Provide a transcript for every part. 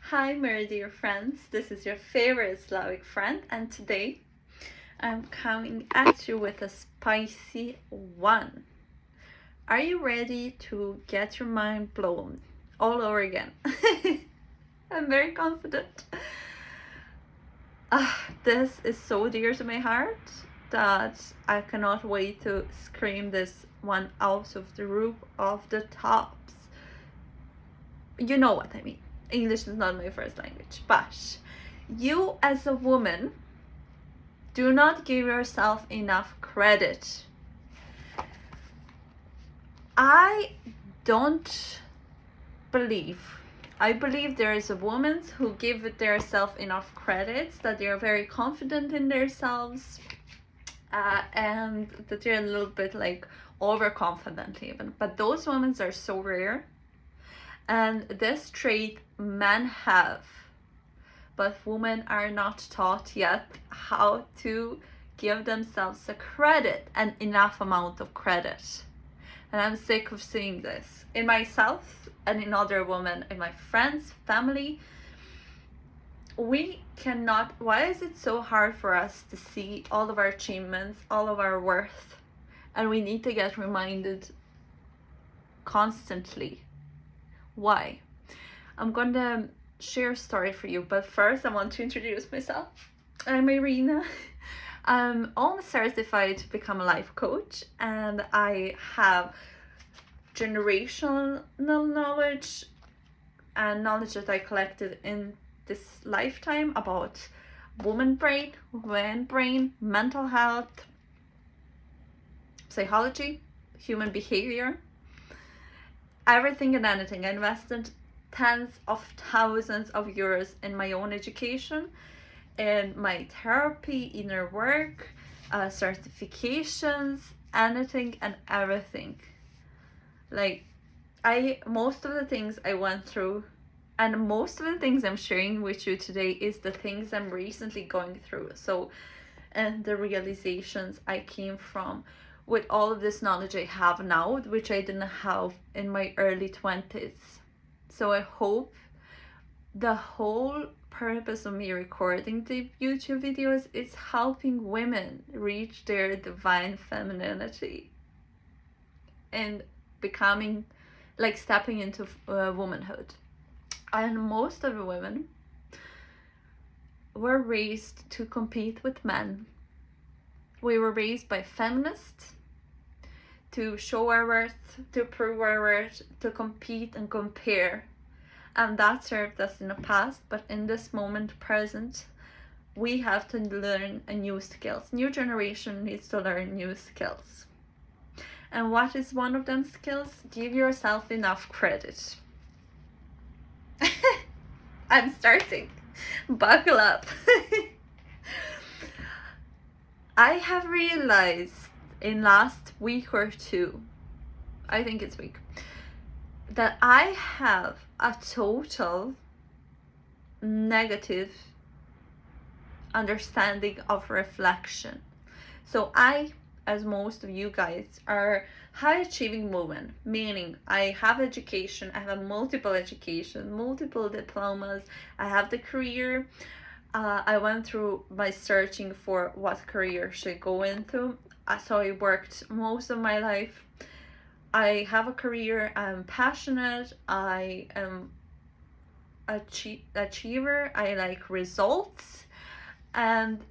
Hi, my dear friends. This is your favorite Slavic friend, and today I'm coming at you with a spicy one. Are you ready to get your mind blown all over again? I'm very confident. This is so dear to my heart that I cannot wait to scream this one out of the roof of the tops. You know what I mean. English is not my first language, but you as a woman do not give yourself enough credit. I don't believe. I believe there is a woman who give themselves enough credits, that they are very confident in themselves, and that they're a little bit like overconfident even. But those women are so rare. And this trait men have, but women are not taught yet how to give themselves a credit, an enough amount of credit. And I'm sick of seeing this in myself and in other women, in my friends, family. We cannot, why is it so hard for us to see all of our achievements, all of our worth? And we need to get reminded constantly. Why? I'm going to share a story for you, but first I want to introduce myself. I'm Irina. I'm almost certified to become a life coach, and I have generational knowledge and knowledge that I collected in this lifetime about woman brain, man brain, mental health, psychology, human behavior, everything and anything. I invested tens of thousands of euros in my own education, in my therapy, inner work, certifications, anything and everything. Most of the things I went through, and most of the things I'm sharing with you today is the things I'm recently going through. So, and the realizations I came from with all of this knowledge I have now, which I didn't have in my early 20s. So I hope the whole purpose of me recording the YouTube videos is helping women reach their divine femininity and becoming, like, stepping into womanhood. And most of the women were raised to compete with men. We were raised by feminists to show our worth, to prove our worth, to compete and compare. And that served us in the past, but in this moment present, we have to learn a new skills. New generation needs to learn new skills. And what is one of them skills? Give yourself enough credit. I'm starting. Buckle up. I have realized in last week or two, I think it's week, that I have a total negative understanding of reflection. So I, as most of you guys, are high achieving women, meaning I have education, I have multiple education, multiple diplomas, I have the career. I went through my searching for what career should I go into. So I worked most of my life. I have a career, I'm passionate, I am achiever, I like results. And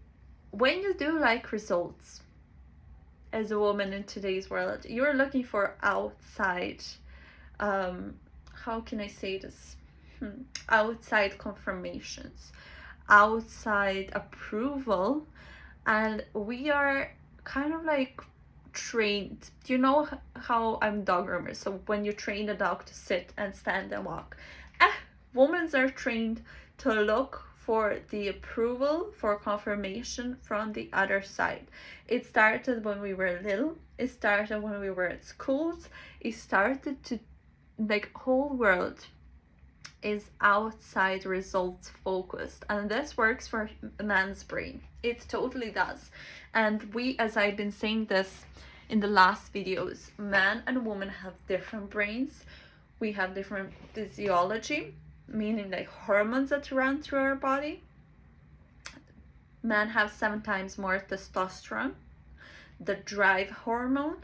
when you do like results, as a woman in today's world, you're looking for outside, how can I say this? Outside confirmations, outside approval, and we are kind of like trained. You know how I'm dog groomer, so when you train a dog to sit and stand and walk, women are trained to look for the approval, for confirmation from the other side. It started when we were little, it started when we were at schools, it started to, like, whole world is outside results focused, and this works for a man's brain. It totally does. And we, as I've been saying this in the last videos, man and woman have different brains, we have different physiology, meaning like hormones that run through our body. Men have 7 times more testosterone, the drive hormone,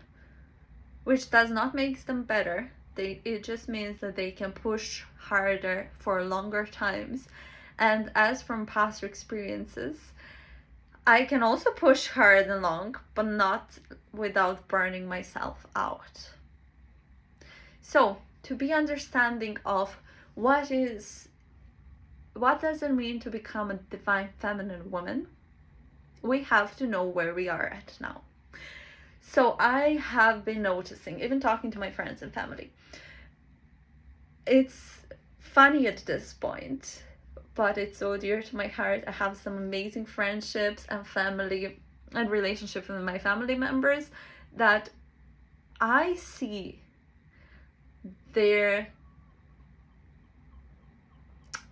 which does not make them better. It just means that they can push harder for longer times. And as from past experiences, I can also push hard and long, but not without burning myself out. So, to be understanding of what does it mean to become a divine feminine woman, we have to know where we are at now. So I have been noticing, even talking to my friends and family, it's funny at this point, but it's so dear to my heart. I have some amazing friendships and family and relationships with my family members that I see their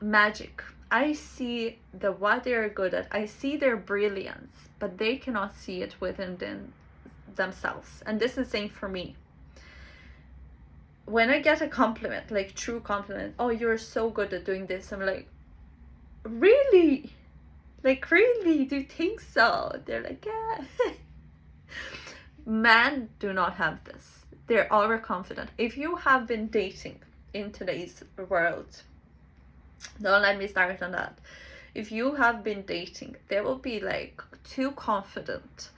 magic. I see what they're good at. I see their brilliance, but they cannot see it within themselves. And this is same for me. When I get a compliment, like true compliment, oh, you're so good at doing this, I'm like, really? Like, really? Do you think so? They're like, yeah. Men do not have this. They're overconfident. If you have been dating in today's world, don't let me start on that. If you have been dating, they will be like too confident,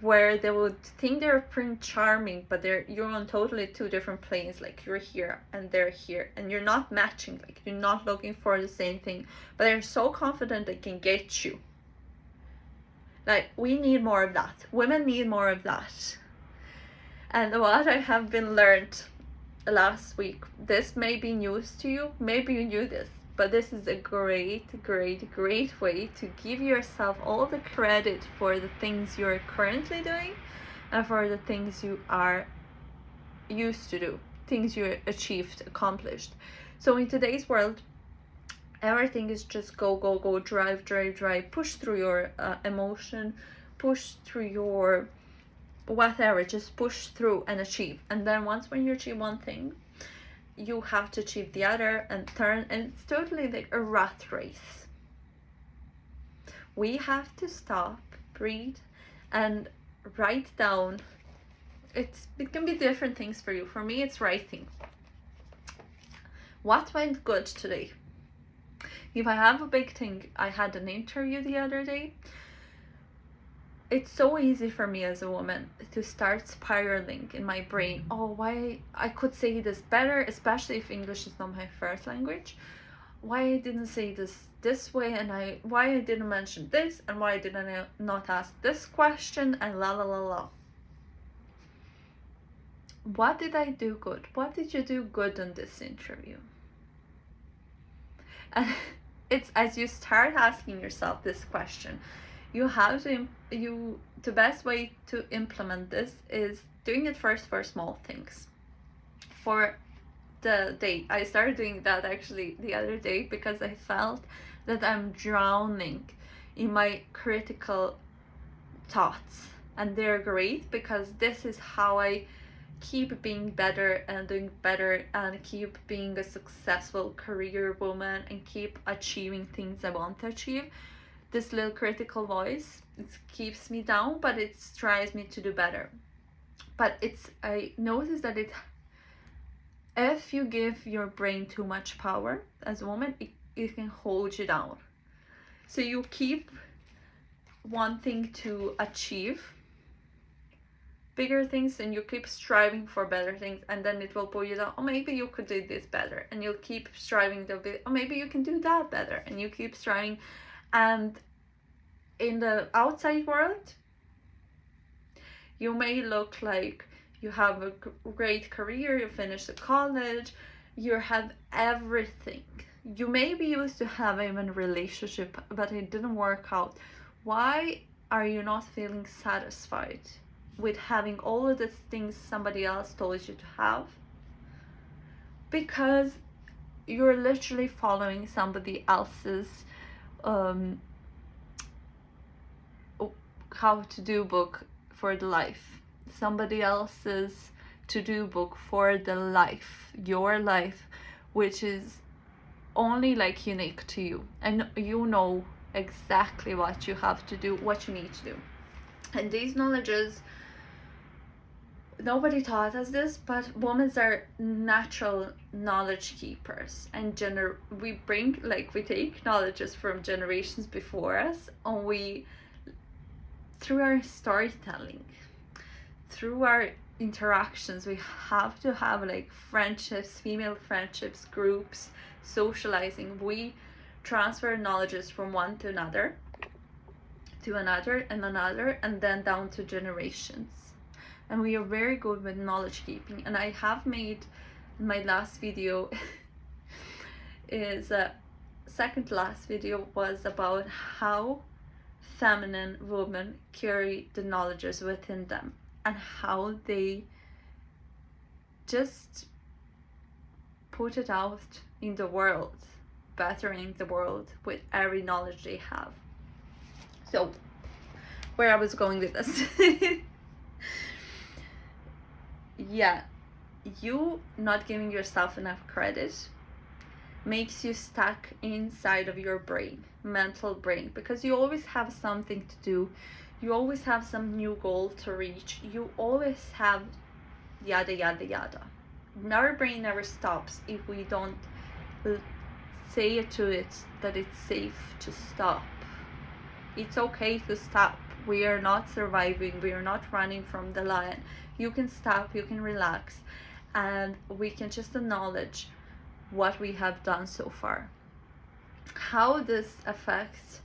where they would think they're Prince Charming, but you're on totally 2 different planes. Like, you're here and they're here, and you're not matching. Like, you're not looking for the same thing, but they're so confident they can get you. Like, we need more of that. Women need more of that. And what I have been learned last week, this may be news to you, maybe you knew this, but this is a great way to give yourself all the credit for the things you're currently doing and for the things you are used to do, things you achieved, accomplished. So in today's world, everything is just go, drive, push through your emotion, push through your whatever, just push through and achieve. And then when you achieve one thing, you have to achieve the other and turn, and it's totally like a rat race. We have to stop, breathe, and write down. It can be different things for you. For me, it's writing. What went good today? If I have a big thing, I had an interview the other day. It's so easy for me as a woman to start spiraling in my brain. Oh, why I could say this better, especially if English is not my first language. Why I didn't say this way, and why I didn't mention this, and why did I not ask this question, and la la la la. What did I do good? What did you do good in this interview? And it's as you start asking yourself this question, you have to the best way to implement this is doing it first for small things. For the day, I started doing that actually the other day because I felt that I'm drowning in my critical thoughts, and they're great because this is how I keep being better and doing better and keep being a successful career woman and keep achieving things I want to achieve. This little critical voice, it keeps me down, but it tries me to do better. But I noticed that if you give your brain too much power as a woman, it can hold you down. So you keep wanting to achieve bigger things and you keep striving for better things, and then it will pull you down. Oh, maybe you could do this better, and you'll keep striving oh, maybe you can do that better, and you keep striving. And in the outside world, you may look like you have a great career, you finished college, you have everything. You may be used to having a relationship, but it didn't work out. Why are you not feeling satisfied with having all of the things somebody else told you to have? Because you're literally following somebody else's how to do book for the life, somebody else's to do book for the life, your life, which is only like unique to you, and you know exactly what you have to do, what you need to do. And these knowledges, nobody taught us this, but women are natural knowledge keepers, and we take knowledges from generations before us, and we, through our storytelling, through our interactions, we have to have like friendships, female friendships, groups, socializing. We transfer knowledges from one to another and another, and then down to generations. And we are very good with knowledge keeping. And I have made my last video is second last video was about how feminine women carry the knowledges within them, and how they just put it out in the world, bettering the world with every knowledge they have. So, where I was going with this. Yeah, you not giving yourself enough credit makes you stuck inside of your brain, mental brain, because you always have something to do, you always have some new goal to reach, you always have yada yada yada. Our brain never stops if we don't say it to it that it's safe to stop. It's okay to stop. We are not surviving, we are not running from the lion. You can stop, you can relax, and we can just acknowledge what we have done so far. How this affects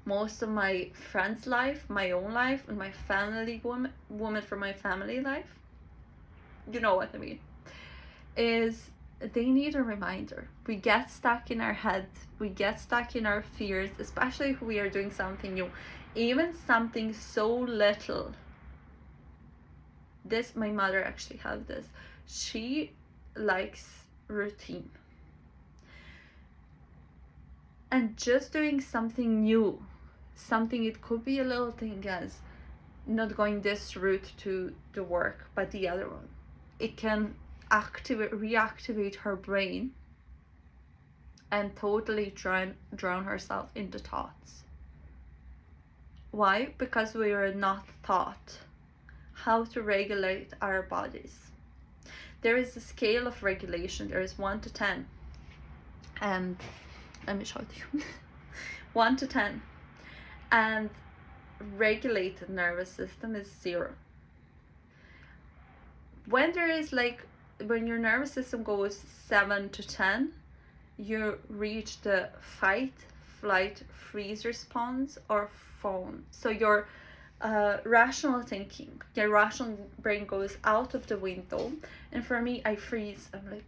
most of my friends' life, my own life, and my family woman from my family life, you know what I mean, is they need a reminder. We get stuck in our head, we get stuck in our fears, especially if we are doing something new, even something so little. This, my mother actually has this. She likes routine. And just doing something new, something, it could be a little thing as not going this route to the work, but the other one. It can reactivate her brain and totally drown herself into thoughts. Why? Because we are not taught how to regulate our bodies. There is a scale of regulation. There is 1 to 10. And let me show it to you. 1 to 10. And regulated nervous system is 0. When your nervous system goes 7 to 10, you reach the fight, flight, freeze response, or fawn. So your rational thinking, your rational brain goes out of the window. And for me, I freeze. I'm like,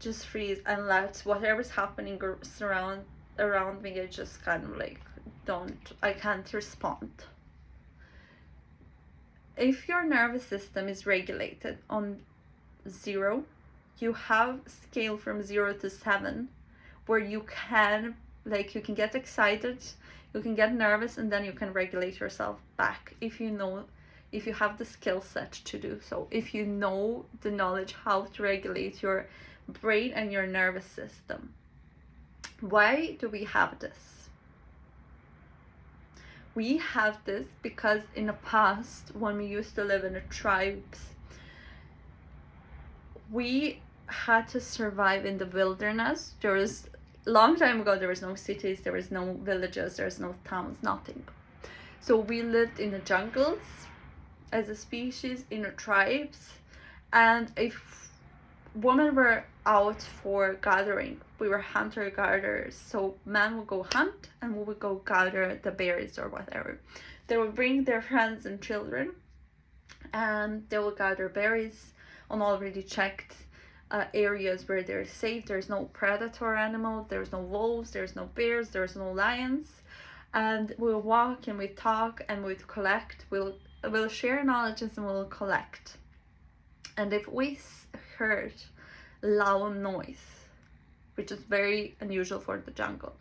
just freeze and let whatever's happening around me, I just kind of like I can't respond. If your nervous system is regulated on 0, you have scale from 0 to 7, where you can get excited, you can get nervous, and then you can regulate yourself back if you have the skill set to do so, if you know the knowledge how to regulate your brain and your nervous system. Why do we have this? We have this because in the past, when we used to live in the tribes, we had to survive in the wilderness. Long time ago, there was no cities, there was no villages, there was no towns, nothing. So we lived in the jungles as a species, in the tribes, and if women were out for gathering, we were hunter-gatherers. So men would go hunt and we would go gather the berries or whatever. They would bring their friends and children, and they would gather berries on already checked areas where they're safe. There's no predator animals, there's no wolves, there's no bears, there's no lions. And we'll walk and we talk and we'll collect. We'll share knowledge and we'll collect. And if we heard loud noise, which is very unusual for the jungle,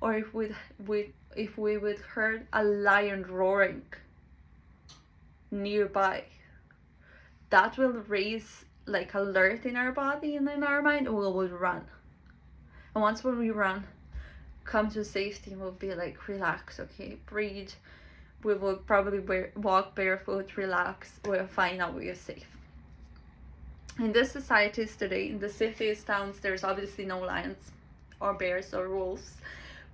or if we would heard a lion roaring nearby, that will raise like alert in our body and in our mind, and we would run. And once when we run, come to safety, we'll be like, relax, okay, breathe. We will probably walk barefoot, relax, we'll find out we're safe. In the societies today, in the cities, towns, there's obviously no lions or bears or wolves,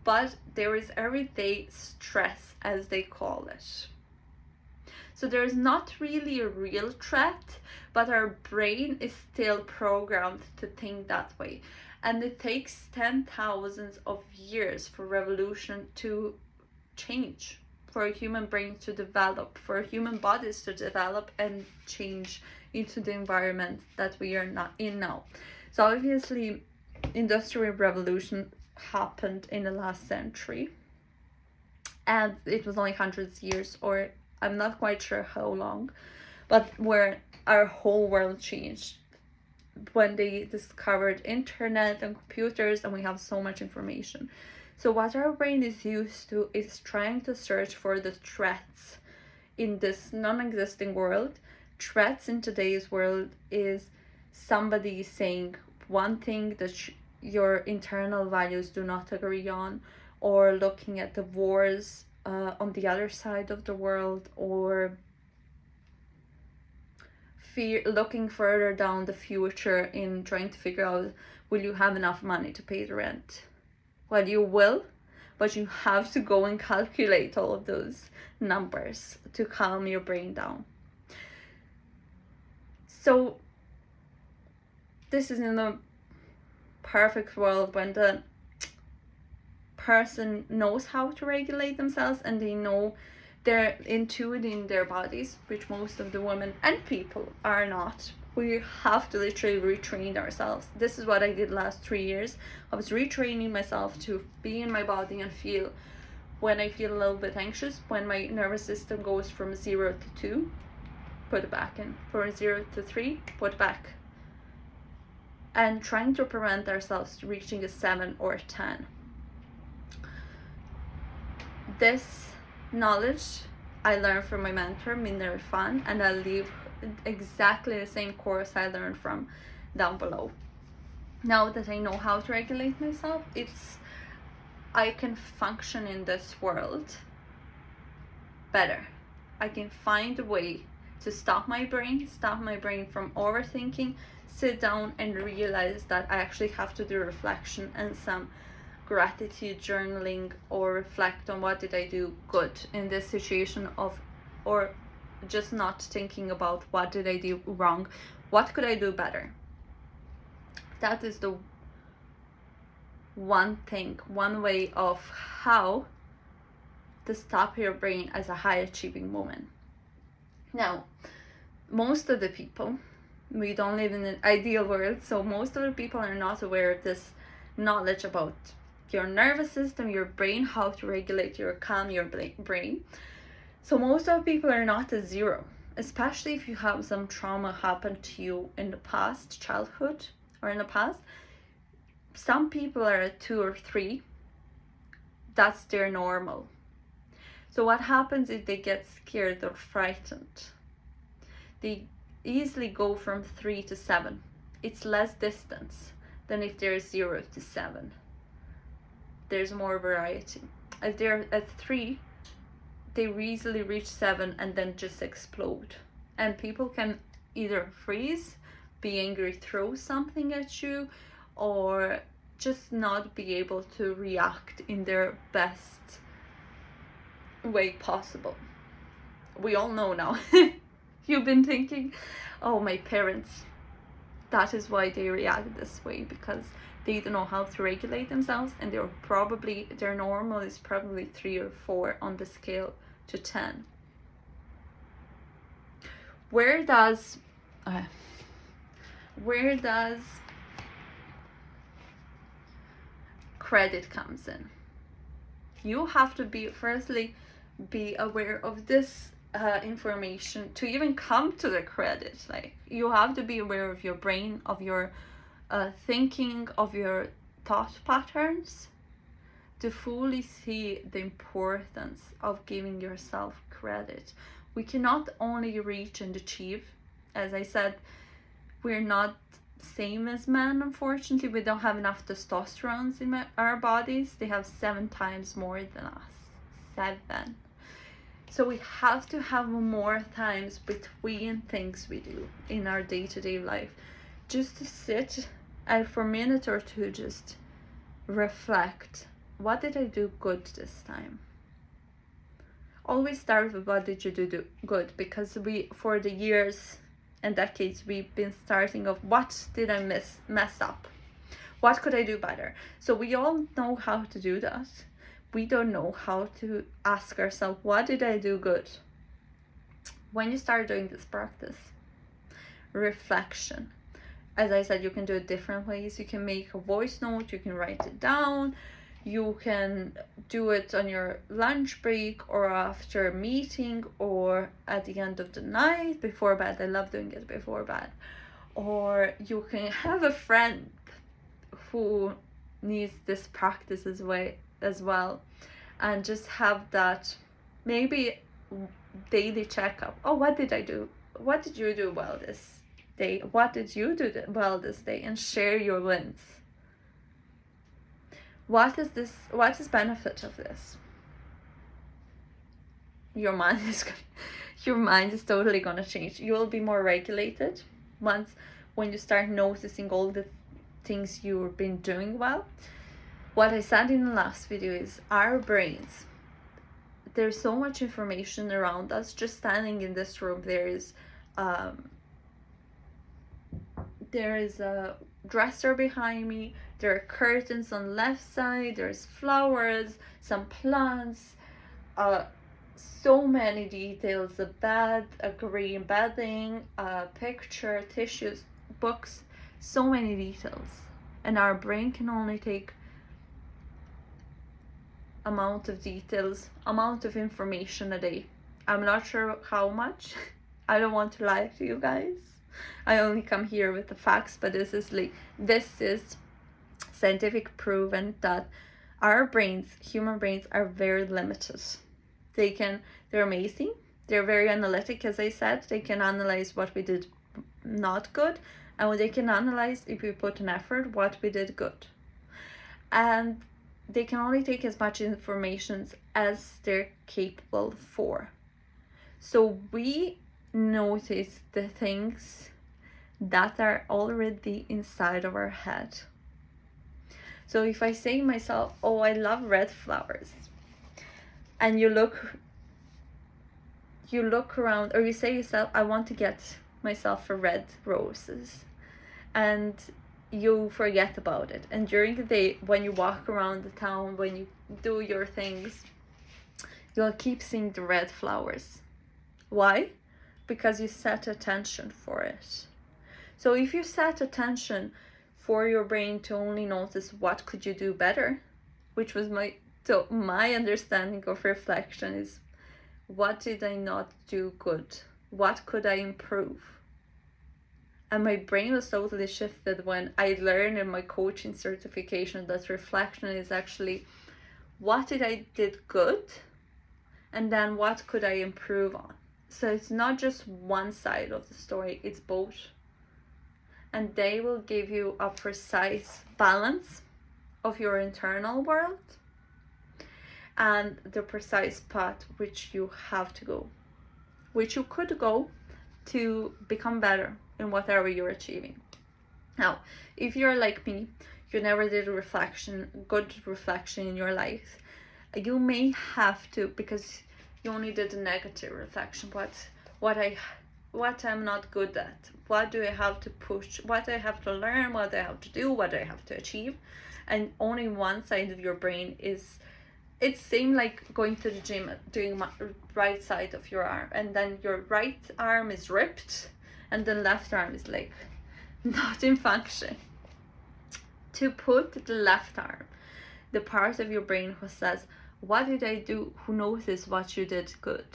but there is everyday stress, as they call it. So there's not really a real threat, but our brain is still programmed to think that way. And it takes 10,000 of years for revolution to change, for a human brain to develop, for human bodies to develop and change into the environment that we are not in now. So obviously, Industrial Revolution happened in the last century, and it was only hundreds of years, or I'm not quite sure how long, but where our whole world changed when they discovered internet and computers, and we have so much information. So what our brain is used to is trying to search for the threats in this non-existing world. Threats in today's world is somebody saying one thing that your internal values do not agree on, or looking at the wars on the other side of the world, or looking further down the future in trying to figure out, will you have enough money to pay the rent? Well, you will, but you have to go and calculate all of those numbers to calm your brain down. So this is in a perfect world when the person knows how to regulate themselves and they know they're intuiting their bodies, which most of the women and people are not. We have to literally retrain ourselves. This is what I did last 3 years. I was retraining myself to be in my body and feel when I feel a little bit anxious, when my nervous system goes from 0 to 2, put it back in. From 0 to 3, put it back. And trying to prevent ourselves reaching a 7 or 10. This knowledge I learned from my mentor, Minna Irfan, and I'll leave exactly the same course I learned from down below. Now that I know how to regulate myself, I can function in this world better. I can find a way to stop my brain from overthinking, sit down and realize that I actually have to do reflection and some gratitude journaling, or reflect on what did I do good in this situation, or just not thinking about what did I do wrong, what could I do better. That is the one way of how to stop your brain as a high achieving woman. Now, most of the people, we don't live in an ideal world, so most of the people are not aware of this knowledge about your nervous system, your brain, how to regulate calm your brain. So most of the people are not at 0, especially if you have some trauma happen to you in the past, childhood or in the past. Some people are at 2 or 3. That's their normal. So what happens if they get scared or frightened? They easily go from 3 to 7. It's less distance than if they're 0 to 7. There's more variety. If they're at 3, they easily reach 7 and then just explode. And people can either freeze, be angry, throw something at you, or just not be able to react in their best way possible. We all know now. You've been thinking, oh, my parents, that is why they react this way, because they don't know how to regulate themselves, and their normal is probably 3 or 4 on the scale to 10. Where does credit comes in? You have to firstly be aware of this information to even come to the credit. Like, you have to be aware of your brain, of your thinking, of your thought patterns, to fully see the importance of giving yourself credit. We cannot only reach and achieve, as I said, we're not same as men. Unfortunately, we don't have enough testosterone in our bodies. They have 7 times more than us. 7. So we have to have more times between things we do in our day-to-day life, just to sit and for a minute or two just reflect, what did I do good this time? Always start with what did you do good, because we, for the years and decades, we've been starting of what did I mess up? What could I do better? So we all know how to do that. We don't know how to ask ourselves, what did I do good? When you start doing this practice, reflection, as I said, you can do it different ways. You can make a voice note, you can write it down, you can do it on your lunch break or after a meeting or at the end of the night before bed. I love doing it before bed. Or you can have a friend who needs this practice as well, and just have that maybe daily checkup. Oh, what did I do? What did you do well this day? What did you do well this day? And share your wins. What is benefit of this? Your mind is totally gonna change. You will be more regulated when you start noticing all the things you've been doing well. What I said in the last video is our brains, there's so much information around us. Just standing in this room, there is a dresser behind me, there are curtains on the left side, there's flowers, some plants, so many details, a bed, a green bedding, a picture, tissues, books, so many details. And our brain can only take amount of details, amount of information a day. I'm not sure how much. I don't want to lie to you guys. I only come here with the facts, but this is scientific proven that our brains, human brains, are very limited. They're amazing. They're very analytic, as I said. They can analyze what we did not good, and they can analyze, if we put an effort, what we did good. And they can only take as much information as they're capable for. So we notice the things that are already inside of our head. So if I say myself, oh, I love red flowers, and you look around, or you say yourself, I want to get myself a red roses, and you forget about it. And during the day, when you walk around the town, when you do your things, you'll keep seeing the red flowers. Why? Because you set attention for it. So if you set attention for your brain to only notice what could you do better, which was my understanding of reflection is, what did I not do good? What could I improve? And my brain was totally shifted when I learned in my coaching certification that reflection is actually, what did I did good? And then what could I improve on? So it's not just one side of the story, it's both. And they will give you a precise balance of your internal world and the precise path which you have to go, which you could go to become better in whatever you're achieving. Now, if you're like me, you never did good reflection in your life, you may have to, because you only did a negative reflection, what I'm not good at, what do I have to push, what I have to learn, what I have to do, what I have to achieve. And only one side of your brain is, it's same like going to the gym, doing right side of your arm, and then your right arm is ripped and the left arm is like not in function. To put the left arm, the part of your brain who says, what did I do, who notices what you did good,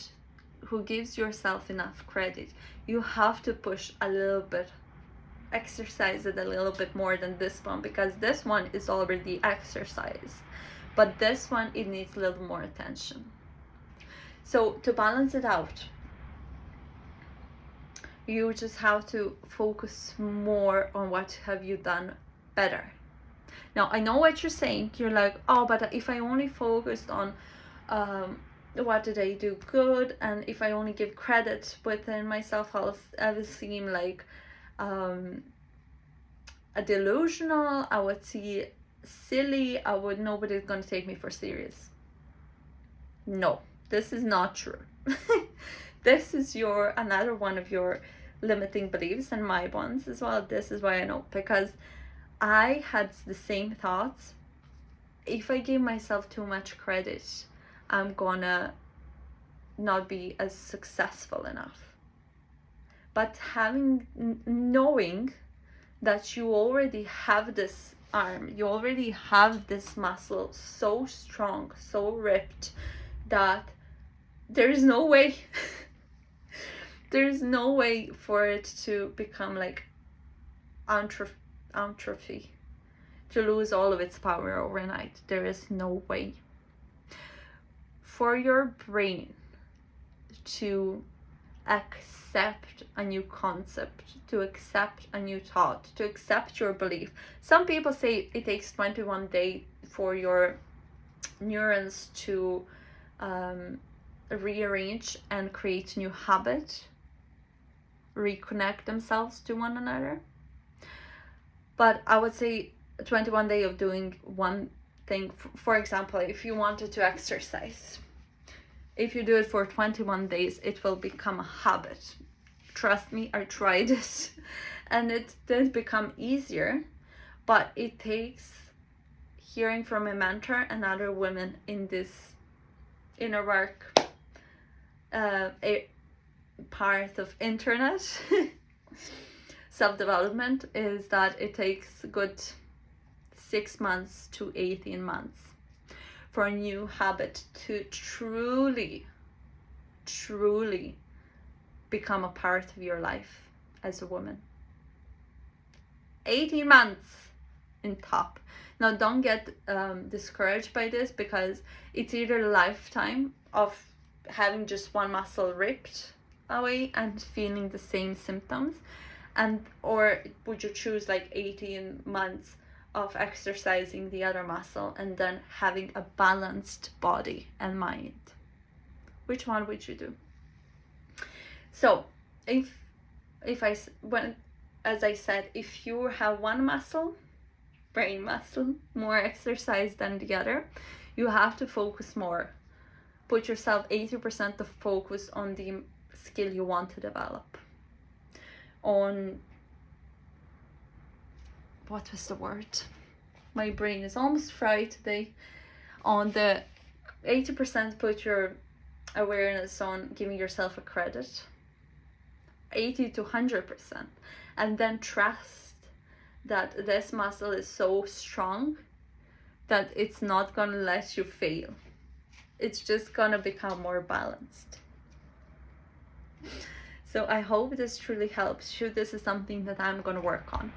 who gives yourself enough credit, you have to push a little bit, exercise it a little bit more than this one, because this one is already exercised, but this one, it needs a little more attention. So to balance it out, You just have to focus more on what have you done better. Now, I know what you're saying. You're like, oh, but if I only focused on what did I do good, and if I only give credit within myself, I will seem like a delusional. I would see silly. Nobody's gonna take me for serious. No, this is not true. This is another one of your limiting beliefs, and my ones as well. This is why I know, because I had the same thoughts. If I give myself too much credit, I'm gonna not be as successful enough. But knowing that you already have this arm, you already have this muscle so strong, so ripped, that there is no way there is no way for it to become like atrophy, to lose all of its power overnight. There is no way. For your brain to accept a new concept, to accept a new thought, to accept your belief. Some people say it takes 21 days for your neurons to rearrange and create new habit, reconnect themselves to one another. But I would say 21 days of doing one thing. For example, if you wanted to exercise, if you do it for 21 days, it will become a habit. Trust me, I tried it and it did become easier, but it takes hearing from a mentor and other women in this inner work a part of internet self-development, is that it takes a good 6 months to 18 months for a new habit to truly become a part of your life as a woman. 18 months in top. Now, don't get discouraged by this, because it's either a lifetime of having just one muscle ripped away and feeling the same symptoms, or would you choose like 18 months of exercising the other muscle and then having a balanced body and mind? Which one would you do? So as I said, if you have one muscle, brain muscle, more exercise than the other, you have to focus more. Put yourself 80% of focus on the skill you want to develop. On, what was the word? My brain is almost fried today. On the 80%, put your awareness on giving yourself a credit. 80 to 100%. And then trust that this muscle is so strong that it's not gonna let you fail. It's just gonna become more balanced. So I hope this truly helps you. This is something that I'm gonna work on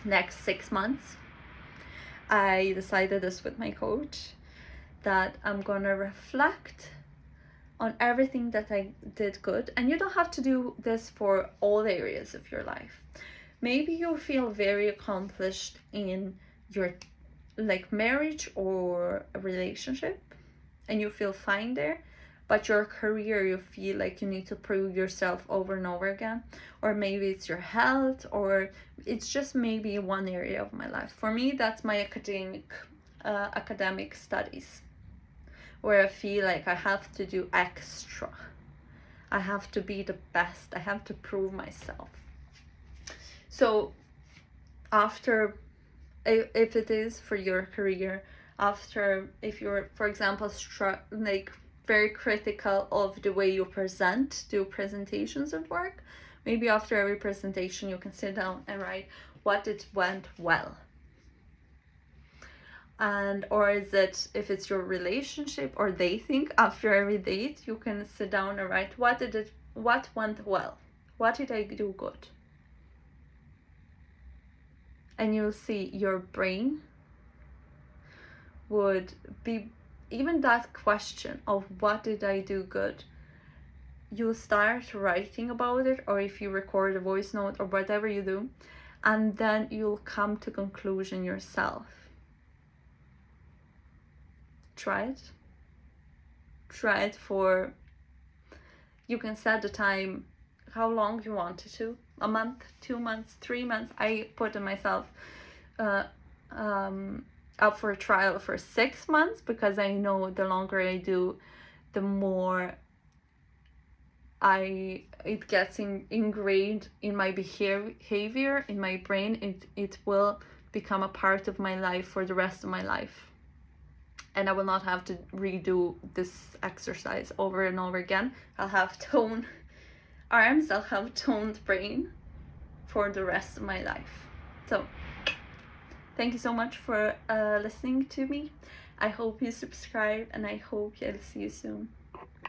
next 6 months. I decided this with my coach, that I'm gonna reflect on everything that I did good. And you don't have to do this for all areas of your life. Maybe you feel very accomplished in your marriage or a relationship and you feel fine there, but your career, you feel like you need to prove yourself over and over again. Or maybe it's your health, or it's just maybe one area of my life. For me, that's my academic studies, where I feel like I have to do extra. I have to be the best. I have to prove myself. So after, if it is for your career, if you're, for example, very critical of the way you do presentations at work, maybe after every presentation you can sit down and write what went well. Or is it, if it's your relationship or dating, after every date you can sit down and write what went well, what did I do good. And you'll see your brain would be, even that question of what did I do good, you'll start writing about it, or if you record a voice note or whatever you do, and then you'll come to conclusion yourself. Try it. Try it for, you can set the time how long you want it to, a month, 2 months, 3 months. I put myself up for a trial for 6 months, because I know the longer I do, the more it gets ingrained in my behavior, in my brain. It will become a part of my life for the rest of my life, and I will not have to redo this exercise over and over again. I'll have toned arms, I'll have toned brain for the rest of my life. So thank you so much for listening to me. I hope you subscribe, and I hope I'll see you soon.